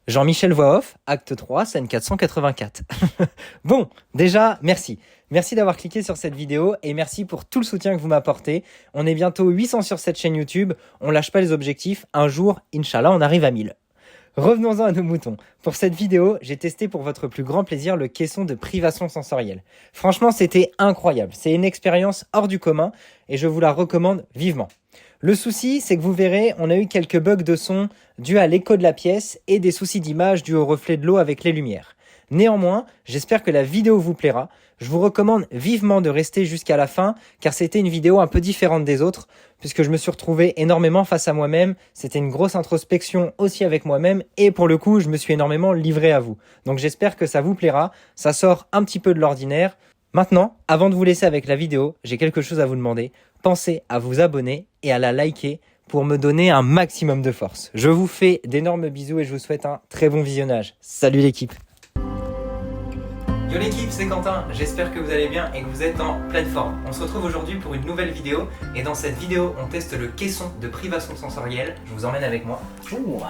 Jean-Michel Voix Off, acte 3, scène 484. Bon, déjà, merci. Merci d'avoir cliqué sur cette vidéo et merci pour tout le soutien que vous m'apportez. On est bientôt 800 sur cette chaîne YouTube, on lâche pas les objectifs. Un jour, Inch'Allah, on arrive à 1000. Revenons-en à nos moutons. Pour cette vidéo, j'ai testé pour votre plus grand plaisir le caisson de privation sensorielle. Franchement, c'était incroyable. C'est une expérience hors du commun et je vous la recommande vivement. Le souci, c'est que vous verrez, on a eu quelques bugs de son dus à l'écho de la pièce et des soucis d'image dus au reflet de l'eau avec les lumières. Néanmoins, j'espère que la vidéo vous plaira. Je vous recommande vivement de rester jusqu'à la fin car c'était une vidéo un peu différente des autres puisque je me suis retrouvé énormément face à moi-même. C'était une grosse introspection aussi avec moi-même et pour le coup, je me suis énormément livré à vous. Donc j'espère que ça vous plaira. Ça sort un petit peu de l'ordinaire. Maintenant, avant de vous laisser avec la vidéo, j'ai quelque chose à vous demander. Pensez à vous abonner et à la liker pour me donner un maximum de force. Je vous fais d'énormes bisous et je vous souhaite un très bon visionnage. Salut l'équipe! Yo l'équipe, c'est Quentin, j'espère que vous allez bien et que vous êtes en pleine forme. On se retrouve aujourd'hui pour une nouvelle vidéo et dans cette vidéo, on teste le caisson de privation sensorielle. Je vous emmène avec moi. Ouh,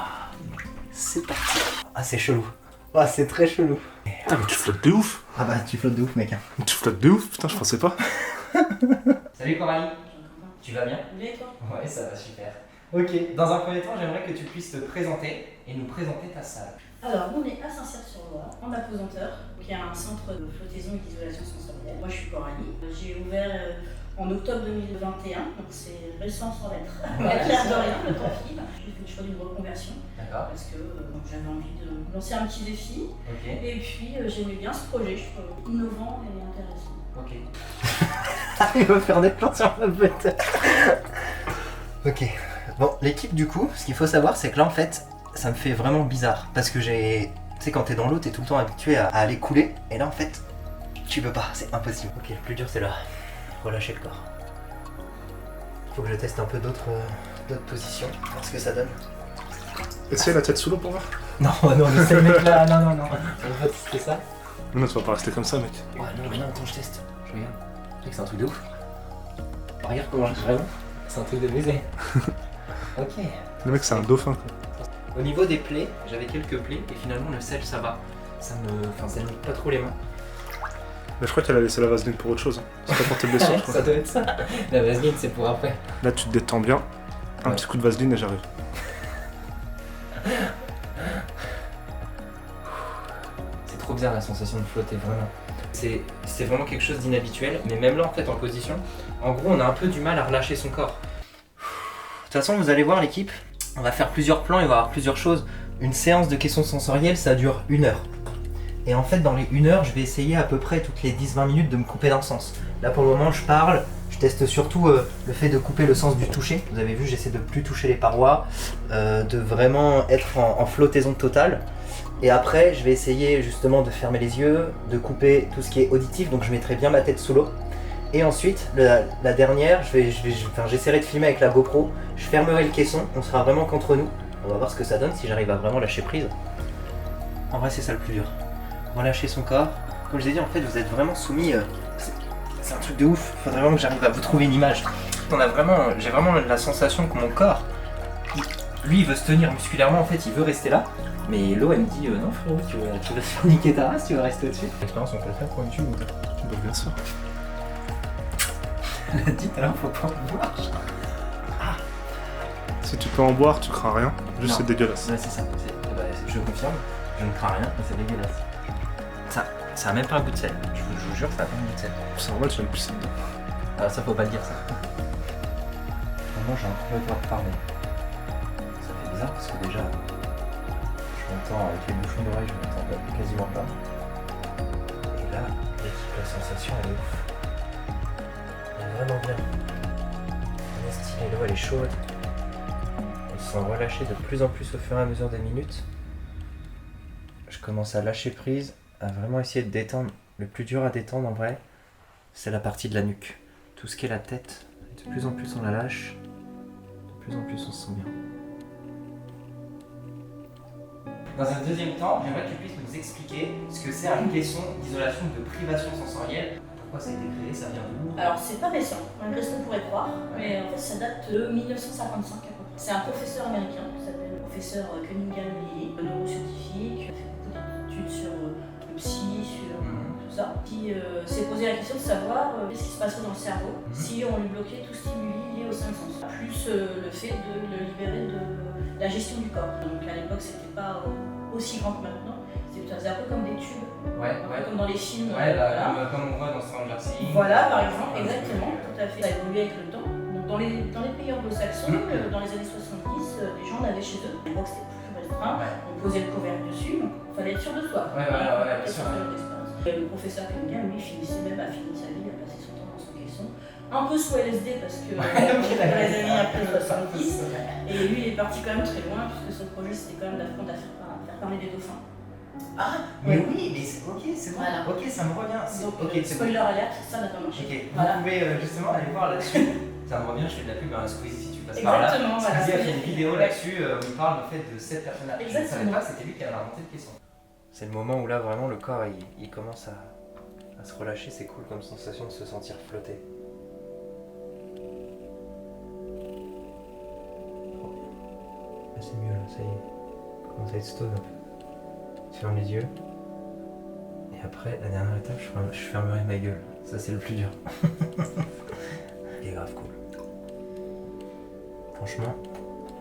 c'est parti. Ah, c'est chelou. Ah, c'est très chelou. Putain, mais tu flottes de ouf. Ah bah, tu flottes de ouf, mec. Tu flottes de ouf, putain, je pensais pas. Salut Coralie. Tu vas bien? Oui, et toi? Ouais, ça va super. Ok, dans un premier temps, j'aimerais que tu puisses te présenter et nous présenter ta salle. Alors, nous on est à Saint-Cyr-sur-Loire, en apesanteur, qui est un centre de flottaison et d'isolation sensorielle. Moi je suis Coralie. J'ai ouvert en octobre 2021, donc c'est récent sans l'être. L'air de rien, le temps file. J'ai fait le choix d'une reconversion. D'accord. Parce que j'avais envie de lancer un petit défi. Ok. Et puis j'aimais bien ce projet, je trouve innovant et intéressant. Ok. Il va faire des plans sur ma bête. Ok. Bon, l'équipe du coup, ce qu'il faut savoir, c'est que là en fait, ça me fait vraiment bizarre. Parce que j'ai... Tu sais, quand t'es dans l'eau, t'es tout le temps habitué à aller couler. Et là en fait, tu peux pas, c'est impossible. Ok, le plus dur c'est là. Relâcher le corps. Faut que je teste un peu d'autres positions, voir ce que ça donne. Essaye la tête sous l'eau pour voir. Non, non, mais c'est le mec là, non. On va tester ça. Non, tu vas pas rester comme ça, mec. Ouais, non, attends, je teste. Je regarde. Tu sais que c'est un truc de ouf. Regarde comment je vraiment. C'est un truc de baiser. Ok. Le mec, c'est un dauphin, quoi. Au niveau des plaies, j'avais quelques plaies et finalement le sel ça va. Ça ne nique pas trop les mains. Mais je crois qu'elle a laissé la vaseline pour autre chose. C'est pas pour tes blessures, je crois. Ça doit être ça. La vaseline c'est pour après. Là, tu te détends bien. Un petit coup de vaseline et j'arrive. C'est trop bizarre la sensation de flotter, vraiment. C'est vraiment quelque chose d'inhabituel, mais même là en fait en position, en gros on a un peu du mal à relâcher son corps. De toute façon vous allez voir l'équipe, on va faire plusieurs plans, il va y avoir plusieurs choses. Une séance de questions sensorielles ça dure 1 heure. Et en fait dans les 1 heure je vais essayer à peu près toutes les 10-20 minutes de me couper d'un sens. Là pour le moment je parle, je teste surtout le fait de couper le sens du toucher. Vous avez vu j'essaie de plus toucher les parois, de vraiment être en flottaison totale. Et après, je vais essayer justement de fermer les yeux, de couper tout ce qui est auditif, donc je mettrai bien ma tête sous l'eau. Et ensuite, la dernière, j'essaierai de filmer avec la GoPro, je fermerai le caisson, on sera vraiment qu'entre nous. On va voir ce que ça donne, si j'arrive à vraiment lâcher prise. En vrai, c'est ça le plus dur. Relâcher son corps. Comme je l'ai dit, en fait, vous êtes vraiment soumis... c'est un truc de ouf, il faudrait vraiment que j'arrive à vous trouver une image. J'ai vraiment la sensation que mon corps, lui, il veut se tenir musculairement, en fait, il veut rester là. Mais l'eau elle me dit non frérot, tu vas te faire niquer ta race, tu vas rester au-dessus. L'expérience on peut le faire pour YouTube ou pas? Bah, bien sûr. Elle a dit tout à l'heure faut pas en boire. Si tu peux en boire, tu crains rien. Juste Non. c'est dégueulasse. Ouais c'est ça, je confirme, je ne crains rien, mais c'est dégueulasse. Ça a même pas un goût de sel, je vous jure ça a pas un goût de sel. C'est normal, tu viens de pisser dedans. Alors ça faut pas le dire ça. Vraiment j'ai un peu de devoir parler. Ça fait bizarre parce que déjà... Je m'entends avec les bouchons d'oreille, je m'entends quasiment pas. Et là, la sensation elle est ouf. Elle est vraiment bien. Elle est stylée, l'eau elle est chaude. On se sent relâché de plus en plus au fur et à mesure des minutes. Je commence à lâcher prise, à vraiment essayer de détendre. Le plus dur à détendre en vrai, c'est la partie de la nuque. Tout ce qui est la tête, de plus en plus on la lâche, de plus en plus on se sent bien. Dans un deuxième temps, j'aimerais que tu puisses nous expliquer ce que c'est un caisson d'isolation de privation sensorielle. Pourquoi ça a été créé, ça vient d'où? Alors c'est pas récent, malgré ce qu'on pourrait croire, mais en fait ça date de 1955 à peu près. C'est un professeur américain qui s'appelle professeur Cunningham Lilly, neuroscientifique, fait beaucoup d'études sur le psy, sur tout ça, qui s'est posé la question de savoir qu'est-ce qui se passerait dans le cerveau si on lui bloquait tout stimuli lié aux cinq sens, plus le fait de le libérer de la gestion du corps. Donc à l'époque, c'était pas aussi grand que maintenant, ça faisait un peu comme des tubes, comme dans les films. Comme on voit dans Stranger Things. Voilà, par exemple, exactement, tout à fait. Ça a évolué avec le temps. Donc, dans les pays anglo-saxons, dans les années 70, les gens l'avaient chez eux. À l'époque, c'était plus restreint. On posait le couvercle dessus, donc il fallait être sûr de soi. Bien sûr. Le professeur Cunningham, lui, a fini sa vie, a passé son temps dans son caisson. Un peu sous LSD parce que dans les années après 70. Et lui, il est parti quand même très loin, puisque son projet, c'était quand même d'apprendre à faire parler des dauphins. Mais oui, mais c'est ok, c'est bon. Voilà. Ok, ça me revient. Donc, Ok, c'est bon. spoiler alert, ça n'a pas marché. Ok, Voilà. vous pouvez justement aller voir là-dessus. Ça me revient, je fais de la pub à un Squeezie si tu passes par là. Exactement, voilà. Squeezie a fait une vidéo là-dessus où il parle en fait de 7 personnages. Je ne savais Exactement. pas, c'était lui qui avait inventé le caisson. C'est le moment où là vraiment le corps il commence à se relâcher, c'est cool comme sensation de se sentir flotter. Là c'est mieux là, ça y est. Commence à être stone un peu. Tu fermes les yeux. Et après, la dernière étape, je fermerai ma gueule. Ça c'est le plus dur. Il est grave cool. Franchement,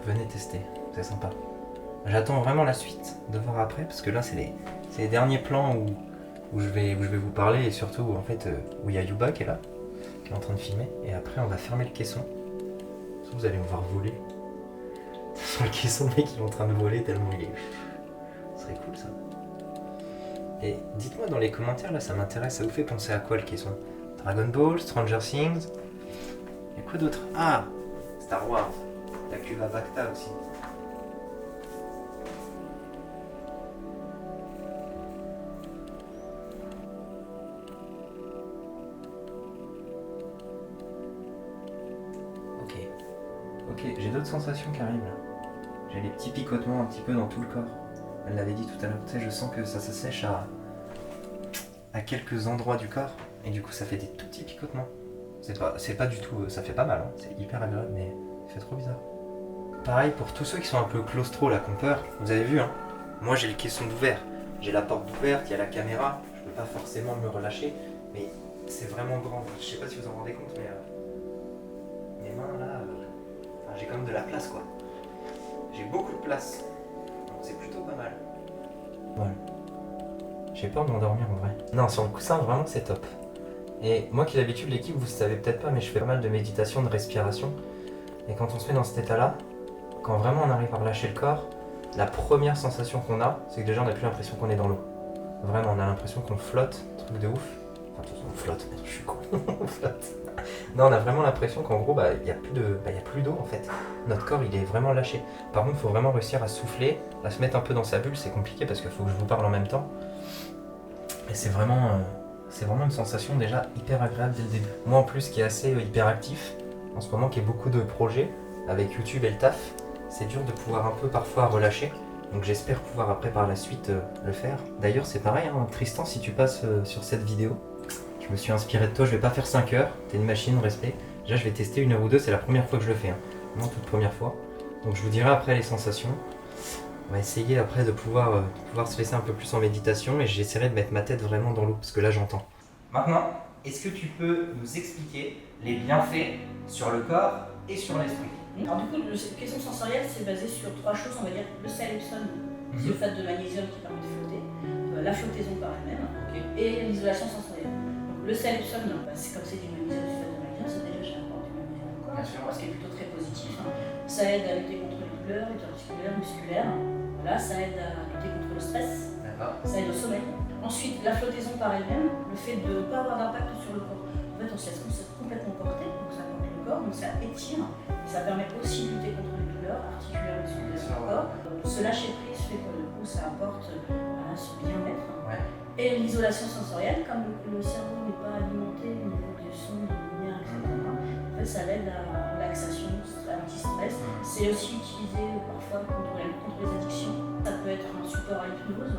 venez tester, c'est sympa. J'attends vraiment la suite de voir après, parce que là c'est les derniers plans où je vais vous parler, et surtout en fait où il y a Yuba qui est là, qui est en train de filmer, et après on va fermer le caisson. Vous allez me voir voler. Sur le caisson, le mec il est en train de voler tellement il est... Ce serait cool ça. Et dites-moi dans les commentaires là, ça m'intéresse, ça vous fait penser à quoi le caisson? Dragon Ball, Stranger Things, et quoi d'autre? Ah, Star Wars, la cuve à Bacta aussi. Ok, j'ai d'autres sensations qui arrivent là. J'ai des petits picotements un petit peu dans tout le corps. Elle l'avait dit tout à l'heure, tu sais, je sens que ça s'assèche à quelques endroits du corps. Et du coup ça fait des tout petits picotements. C'est pas du tout, ça fait pas mal, hein. C'est hyper agréable, mais ça fait trop bizarre. Pareil pour tous ceux qui sont un peu claustro là, qui ont peur, vous avez vu, hein. Moi j'ai le caisson d'ouvert, j'ai la porte ouverte, il y a la caméra, je peux pas forcément me relâcher, mais c'est vraiment grand. Je sais pas si vous en rendez compte, mais mes mains là, j'ai quand même de la place quoi. J'ai beaucoup de place, donc c'est plutôt pas mal. Voilà. J'ai peur de m'endormir en vrai. Non, sur le coussin, vraiment c'est top. Et moi qui d'habitude l'équipe, vous savez peut-être pas, mais je fais pas mal de méditation, de respiration. Et quand on se met dans cet état-là, quand vraiment on arrive à relâcher le corps, la première sensation qu'on a, c'est que déjà on n'a plus l'impression qu'on est dans l'eau. Vraiment, on a l'impression qu'on flotte, truc de ouf. Enfin, de toute façon, on flotte, je suis con, on flotte. Non, on a vraiment l'impression qu'en gros, il n'y a plus d'eau en fait. Notre corps, il est vraiment lâché. Par contre, il faut vraiment réussir à souffler, à se mettre un peu dans sa bulle. C'est compliqué parce qu'il faut que je vous parle en même temps. Et c'est vraiment une sensation déjà hyper agréable dès le début. Moi en plus, qui est assez hyperactif, en ce moment, qui est beaucoup de projets avec YouTube et le taf, c'est dur de pouvoir un peu parfois relâcher. Donc j'espère pouvoir après par la suite le faire. D'ailleurs, c'est pareil, hein, Tristan, si tu passes sur cette vidéo, je me suis inspiré de toi, je vais pas faire 5 heures, t'es une machine, respect. Déjà je vais tester 1 heure ou 2, c'est la première fois que je le fais, hein. Vraiment toute première fois. Donc je vous dirai après les sensations. On va essayer après de pouvoir se laisser un peu plus en méditation et j'essaierai de mettre ma tête vraiment dans l'eau parce que là j'entends. Maintenant, est-ce que tu peux nous expliquer les bienfaits sur le corps et sur l'esprit? Alors du coup, le caisson sensoriel, c'est basé sur 3 choses, on va dire. Le salipsone, sulfate de magnésium qui permet de flotter, la flottaison par elle-même, et l'isolation sensorielle. Donc, le salipsone, c'est comme c'est du magnésium, sulfate de magnésium, c'est déjà chez un du magnésium au corps, ce qui est plutôt très positif. Ça aide à lutter contre les douleurs, les articulaires, musculaires. Voilà, ça aide à lutter contre le stress, ça aide au sommeil. Ensuite, la flottaison par elle-même, le fait de ne pas avoir d'impact sur le corps. En fait, on se laisse complètement porter, donc ça porte le corps, donc ça étire. Ça permet aussi de lutter contre les douleurs articulaires et musculaires du corps. Ce lâcher prise fait que du coup ça apporte ce bien-être. Ouais. Et l'isolation sensorielle, comme le cerveau n'est pas alimenté au niveau du son, des lumières, etc. En fait, ça l'aide à relaxation, anti-stress. C'est aussi utilisé parfois contre les addictions. Ça peut être un support à l'hypnose.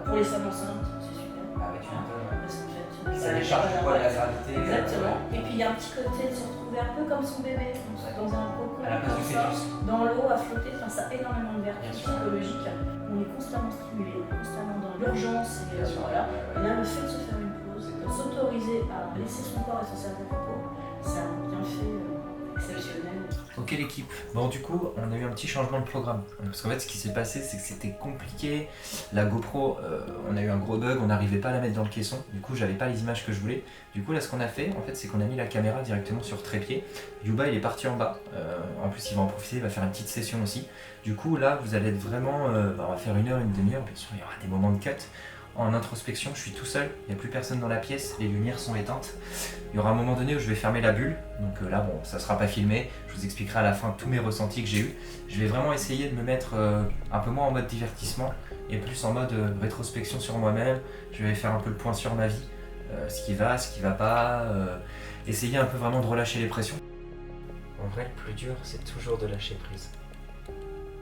Pour les femmes enceintes, c'est super. Ah ouais, tu m'étonnes. Parce qu'en fait, Ça décharge du poids de la gravité. Exactement. Et puis il y a un petit côté de se retrouver un peu comme son bébé, dans un cocon, À la place du comme ça, fœtus. dans l'eau, à flotter. Enfin, ça a énormément de Bien vertus sûr. psychologiques. On est constamment stimulé, on est constamment dans l'urgence. Et Bien sûr. voilà. Et là, le fait de se faire une pause, de s'autoriser à laisser son corps et son cerveau au repos, c'est un bienfait exceptionnel. Ok l'équipe, bon du coup on a eu un petit changement de programme parce qu'en fait ce qui s'est passé c'est que c'était compliqué, la GoPro on a eu un gros bug, on n'arrivait pas à la mettre dans le caisson, du coup j'avais pas les images que je voulais, du coup là ce qu'on a fait en fait c'est qu'on a mis la caméra directement sur trépied, Yuba il est parti en bas, en plus il va en profiter, il va faire une petite session aussi, du coup là vous allez être vraiment, on va faire 1 heure, une demi-heure, bien sûr il y aura des moments de cut. En introspection, je suis tout seul, il n'y a plus personne dans la pièce, les lumières sont éteintes. Il y aura un moment donné où je vais fermer la bulle, donc là bon, ça sera pas filmé, je vous expliquerai à la fin tous mes ressentis que j'ai eus. Je vais vraiment essayer de me mettre un peu moins en mode divertissement et plus en mode rétrospection sur moi-même. Je vais faire un peu le point sur ma vie, ce qui va pas, essayer un peu vraiment de relâcher les pressions. En vrai, le plus dur, c'est toujours de lâcher prise.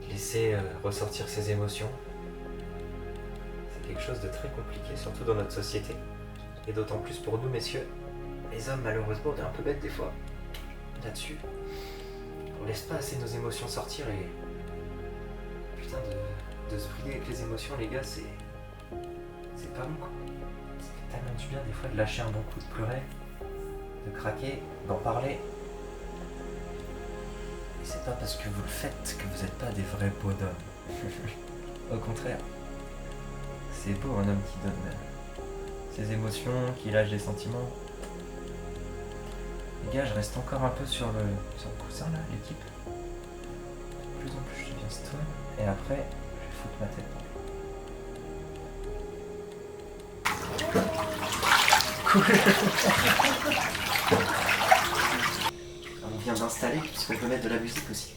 Laisser ressortir ses émotions. Quelque chose de très compliqué, surtout dans notre société. Et d'autant plus pour nous, messieurs. Les hommes, malheureusement, on est un peu bêtes des fois. Là-dessus. On laisse pas assez nos émotions sortir et... Putain, de se brider avec les émotions, les gars, c'est pas bon, quoi. Ça fait tellement du bien, des fois, de lâcher un bon coup, de pleurer, de craquer, d'en parler. Et c'est pas parce que vous le faites que vous n'êtes pas des vrais bonhommes. Au contraire. C'est beau un homme qui donne ses émotions, qui lâche des sentiments. Les gars, je reste encore un peu sur le coussin là, l'équipe. De plus en plus je deviens stone. Et après, je vais foutre ma tête. Cool. On vient d'installer, puisqu'on peut mettre de la musique aussi.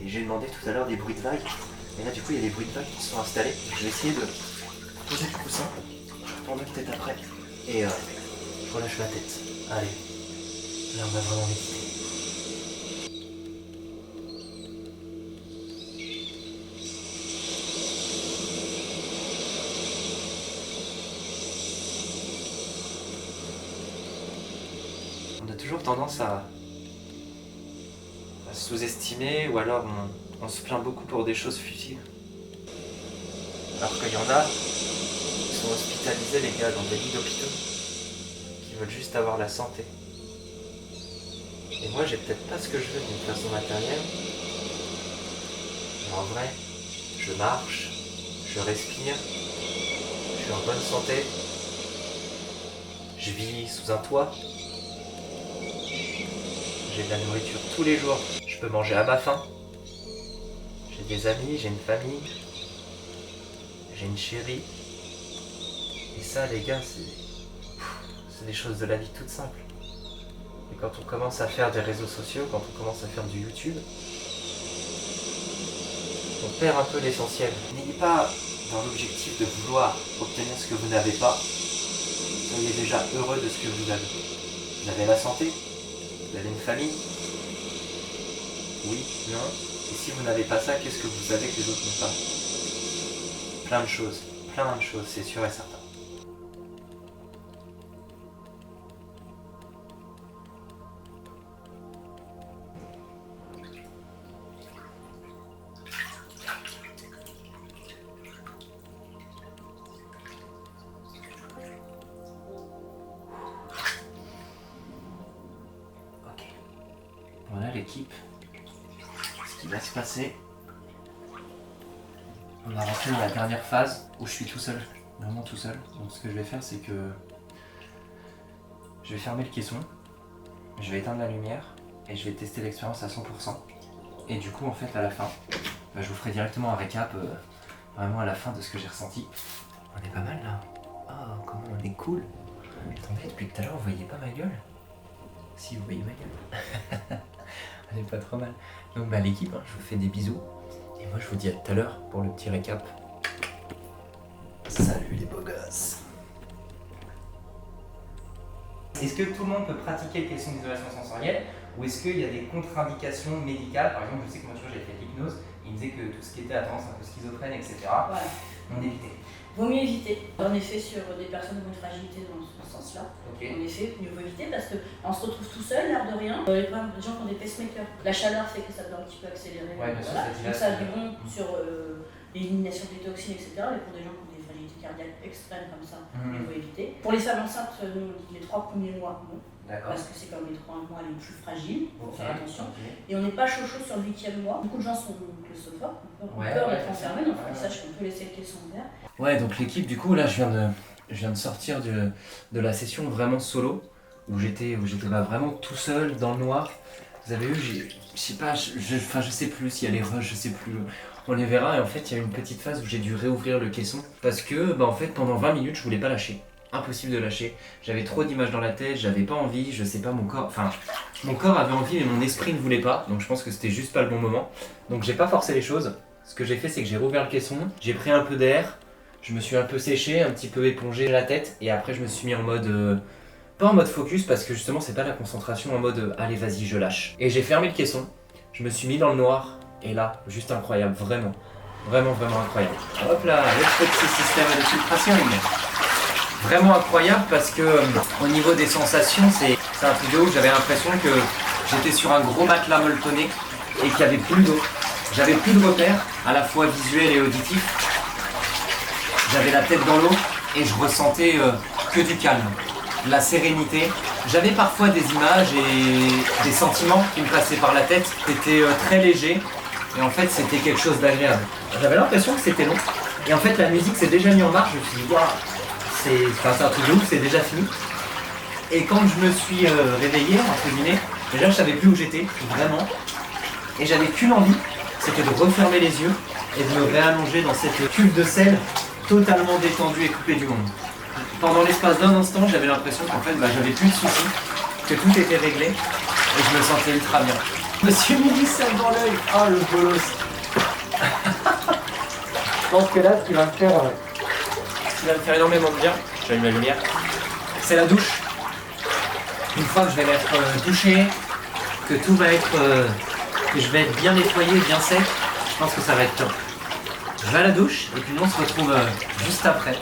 Et j'ai demandé tout à l'heure des bruits de vagues. Et là du coup il y a des bruits de vagues qui sont installés. Je vais essayer de poser le coussin, je tourne peut-être après, et je relâche ma tête. Allez, là on va vraiment méditer. On a toujours tendance à se sous-estimer, ou alors on se plaint beaucoup pour des choses futiles. Alors qu'il y en a qui sont hospitalisés, les gars, dans des lits d'hôpitaux, qui veulent juste avoir la santé. Et moi, j'ai peut-être pas ce que je veux d'une façon matérielle, mais en vrai, je marche, je respire, je suis en bonne santé, je vis sous un toit, j'ai de la nourriture tous les jours, je peux manger à ma faim, j'ai des amis, j'ai une famille, j'ai une chérie. Et ça, les gars, c'est des choses de la vie toutes simples. Et quand on commence à faire des réseaux sociaux, quand on commence à faire du YouTube, on perd un peu l'essentiel. N'ayez pas dans l'objectif de vouloir obtenir ce que vous n'avez pas. Soyez déjà heureux de ce que vous avez. Vous avez la santé, vous avez une famille. Oui, non. Et si vous n'avez pas ça, qu'est-ce que vous avez que les autres n'ont pas? Plein de choses, c'est sûr et certain. Ok. Voilà l'équipe. Ce qui va se passer. On a rentré dans la dernière phase où je suis tout seul, vraiment tout seul. Donc ce que je vais faire, c'est que je vais fermer le caisson, je vais éteindre la lumière et je vais tester l'expérience à 100%. Et du coup, en fait, à la fin, je vous ferai directement un récap, vraiment à la fin de ce que j'ai ressenti. On est pas mal là. Oh, comment on est cool. Attendez, depuis tout à l'heure, vous voyez pas ma gueule? Si, vous voyez ma gueule. On est pas trop mal. Donc bah l'équipe, je vous fais des bisous. Et moi je vous dis à tout à l'heure pour le petit récap. Salut les beaux gosses. Est-ce que tout le monde peut pratiquer le caisson d'isolation sensorielle ou est-ce qu'il y a des contre-indications médicales? Par exemple, je sais que moi, tu vois, j'ai fait de l'hypnose, il me disait que tout ce qui était à tendance un peu schizophrène, etc., Voilà. on évitait. Vaut mieux éviter. En effet, sur des personnes qui ont une fragilité dans ce sens-là, Okay. en effet, mieux vaut éviter parce qu'on se retrouve tout seul, l'air de rien. Les gens qui ont des pacemakers, la chaleur fait que ça doit un petit peu accélérer. Ouais, bien sûr, voilà. ça Donc ça a du bon sur l'élimination des toxines, etc. Mais pour des gens qui ont des fragilités cardiaques extrêmes comme ça, il faut éviter. Pour les femmes enceintes, nous, on dit les 3 premiers mois, non. Parce que c'est comme les 3 mois les plus fragiles, il faut faire attention. Et on n'est pas chaud sur le 8e mois. Beaucoup de gens sont claustrophobes, on peut être enfermé, donc il faut qu'ils sachent qu'on peut laisser le caisson ouvert. Ouais, donc l'équipe, du coup, là, je viens de sortir de la session vraiment solo, où j'étais vraiment tout seul, dans le noir. Vous avez vu, je sais pas, je sais plus s'il y a les rushs, je sais plus. On les verra, et en fait, il y a une petite phase où j'ai dû réouvrir le caisson, parce que, en fait, pendant 20 minutes, je voulais pas lâcher. Impossible de lâcher. J'avais trop d'images dans la tête, j'avais pas envie, je sais pas, mon corps avait envie, mais mon esprit ne voulait pas, donc je pense que c'était juste pas le bon moment. Donc j'ai pas forcé les choses. Ce que j'ai fait, c'est que j'ai rouvert le caisson, j'ai pris un peu d'air, je me suis un peu séché, un petit peu épongé la tête, et après je me suis mis en mode... pas en mode focus, parce que justement c'est pas la concentration, en mode allez vas-y je lâche. Et j'ai fermé le caisson, je me suis mis dans le noir, et là, juste incroyable, vraiment. Vraiment, vraiment incroyable. Hop là, le petit système de filtration. Vraiment incroyable parce que au niveau des sensations, c'est un truc de ouf. J'avais l'impression que j'étais sur un gros matelas molletonné et qu'il n'y avait plus d'eau. J'avais plus de repères, à la fois visuels et auditifs. J'avais la tête dans l'eau et je ressentais que du calme, de la sérénité. J'avais parfois des images et des sentiments qui me passaient par la tête. C'était très léger et en fait c'était quelque chose d'agréable. J'avais l'impression que c'était long et en fait la musique s'est déjà mise en marche. Je me suis dit waouh, c'est un truc de ouf, c'est déjà fini. Et quand je me suis réveillé, entre guillemets, déjà je savais plus où j'étais, vraiment. Et j'avais qu'une envie, c'était de refermer les yeux et de me réallonger dans cette cuve de sel totalement détendue et coupée du monde. Pendant l'espace d'un instant, j'avais l'impression qu'en fait j'avais plus de soucis, que tout était réglé et je me sentais ultra bien. Je me suis mis du sel dans l'œil, oh le bolos. Je pense que là ce qui va me faire énormément de bien, j'allume la lumière, c'est la douche. Une fois que je vais m'être douché, que tout va être, que je vais être bien nettoyé, bien sec, je pense que ça va être top. Je vais à la douche et puis nous on se retrouve juste après.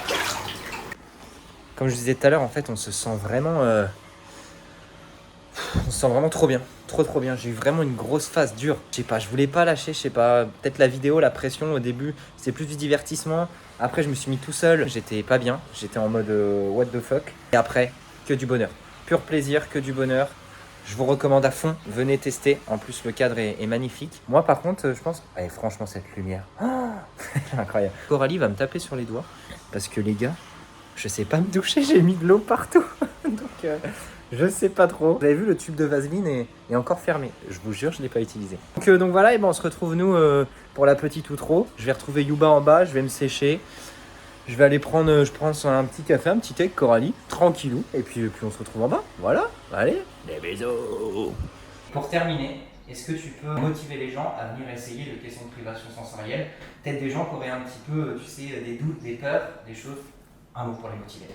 Comme je disais tout à l'heure, en fait, on se sent vraiment trop bien. Trop bien. J'ai eu vraiment une grosse phase dure. Je sais pas, je voulais pas lâcher, je sais pas. Peut-être la vidéo, la pression au début, c'était plus du divertissement. Après, je me suis mis tout seul. J'étais pas bien. J'étais en mode what the fuck. Et après, que du bonheur. Pur plaisir, que du bonheur. Je vous recommande à fond. Venez tester. En plus, le cadre est magnifique. Moi, par contre, je pense... Allez, franchement, cette lumière. Oh incroyable. Coralie va me taper sur les doigts. Parce que les gars, je sais pas me doucher. J'ai mis de l'eau partout. Donc... je sais pas trop. Vous avez vu, le tube de Vaseline est encore fermé. Je vous jure, je ne l'ai pas utilisé. Donc voilà, et ben on se retrouve nous pour la petite outro. Je vais retrouver Yuba en bas, je vais me sécher. Je vais aller prendre, un petit café, un petit thé avec Coralie, tranquillou. Et puis on se retrouve en bas. Voilà, allez, des bisous. Pour terminer, est-ce que tu peux motiver les gens à venir essayer le caisson de privation sensorielle? Peut-être des gens qui auraient un petit peu, tu sais, des doutes, des peurs, des choses. Un mot pour les motiver.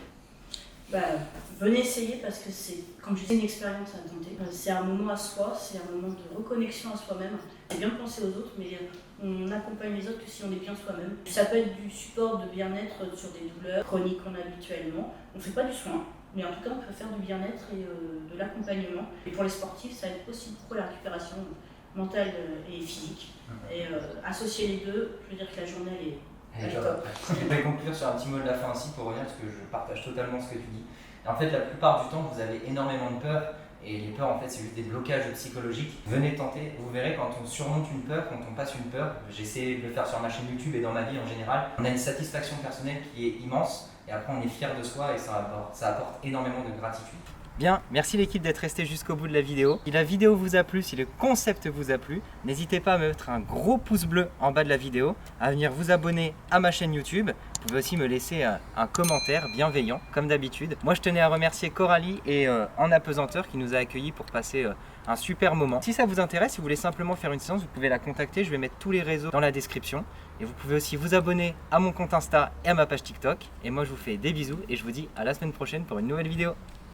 Venez essayer parce que c'est, comme je disais, une expérience à tenter. C'est un moment à soi, c'est un moment de reconnexion à soi-même. C'est bien de penser aux autres, mais on accompagne les autres que si on est bien soi-même. Ça peut être du support de bien-être sur des douleurs chroniques qu'on a habituellement. On ne fait pas du soin, mais en tout cas on peut faire du bien-être et de l'accompagnement. Et pour les sportifs, ça aide aussi beaucoup la récupération mentale et physique. Et associer les deux, je veux dire que la journée elle est top. Je vais conclure sur un petit mot de la fin aussi pour revenir parce que je partage totalement ce que tu dis. Et en fait, la plupart du temps, vous avez énormément de peur et les peurs, en fait, c'est juste des blocages psychologiques. Venez tenter, vous verrez quand on surmonte une peur, quand on passe une peur, j'essaie de le faire sur ma chaîne YouTube et dans ma vie en général, on a une satisfaction personnelle qui est immense et après on est fier de soi et ça apporte énormément de gratitude. Bien, merci l'équipe d'être resté jusqu'au bout de la vidéo. Si la vidéo vous a plu, si le concept vous a plu, n'hésitez pas à mettre un gros pouce bleu en bas de la vidéo, à venir vous abonner à ma chaîne YouTube. Vous pouvez aussi me laisser un commentaire bienveillant, comme d'habitude. Moi, je tenais à remercier Coralie et En Apesanteur qui nous a accueillis pour passer un super moment. Si ça vous intéresse, si vous voulez simplement faire une séance, vous pouvez la contacter. Je vais mettre tous les réseaux dans la description. Et vous pouvez aussi vous abonner à mon compte Insta et à ma page TikTok. Et moi, je vous fais des bisous et je vous dis à la semaine prochaine pour une nouvelle vidéo.